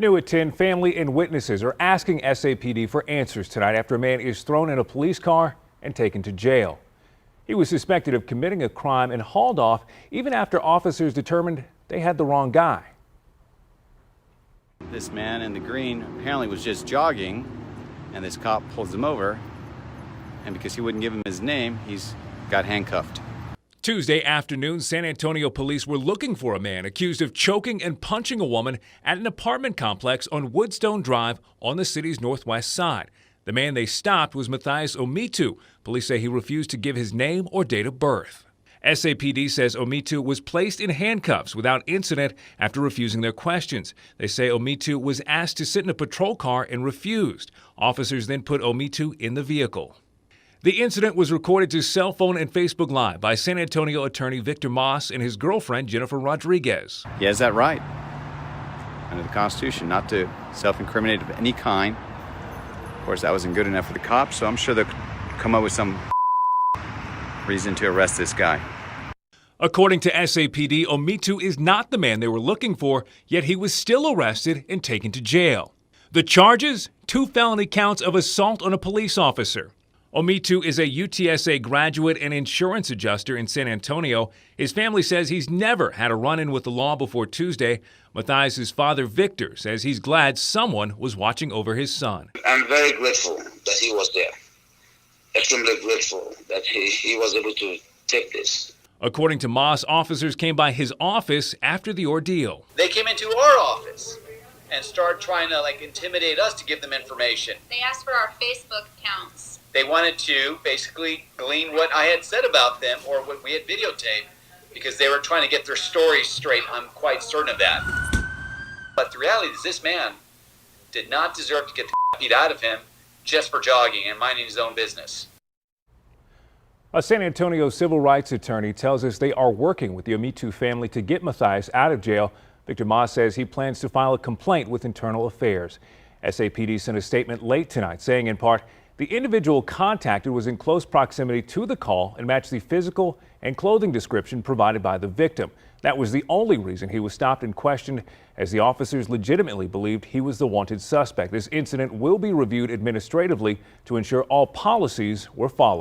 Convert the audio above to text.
New at 10, family and witnesses are asking SAPD for answers tonight after a man is thrown in a police car and taken to jail. He was suspected of committing a crime and hauled off even after officers determined they had the wrong guy. This man in the green apparently was just jogging, and this cop pulls him over, and because he wouldn't give him his name, he's got handcuffed. Tuesday afternoon, San Antonio police were looking for a man accused of choking and punching a woman at an apartment complex on Woodstone Drive on the city's northwest side. The man they stopped was Mathias Ometu. Police say he refused to give his name or date of birth. SAPD says Ometu was placed in handcuffs without incident after refusing their questions. They say Ometu was asked to sit in a patrol car and refused. Officers then put Ometu in the vehicle. The incident was recorded to cell phone and Facebook Live by San Antonio attorney Victor Moss and his girlfriend Jennifer Rodriguez. He has that right under the Constitution not to self-incriminate of any kind. Of course, that wasn't good enough for the cops, so I'm sure they'll come up with some reason to arrest this guy. According to SAPD, Ometu is not the man they were looking for, yet he was still arrested and taken to jail. The charges? 2 felony counts of assault on a police officer. Ometu is a UTSA graduate and insurance adjuster in San Antonio. His family says he's never had a run-in with the law before Tuesday. Mathias' father, Victor, says he's glad someone was watching over his son. I'm very grateful that he was there. Extremely grateful that he was able to take this. According to Moss, officers came by his office after the ordeal. They came into our office and started trying to intimidate us to give them information. They asked for our Facebook accounts. They wanted to basically glean what I had said about them or what we had videotaped because they were trying to get their stories straight. I'm quite certain of that. But the reality is this man did not deserve to get the beat out of him just for jogging and minding his own business. A San Antonio civil rights attorney tells us they are working with the Ometu family to get Mathias out of jail. Victor Moss says he plans to file a complaint with Internal Affairs. SAPD sent a statement late tonight saying in part, the individual contacted was in close proximity to the call and matched the physical and clothing description provided by the victim. That was the only reason he was stopped and questioned, as the officers legitimately believed he was the wanted suspect. This incident will be reviewed administratively to ensure all policies were followed.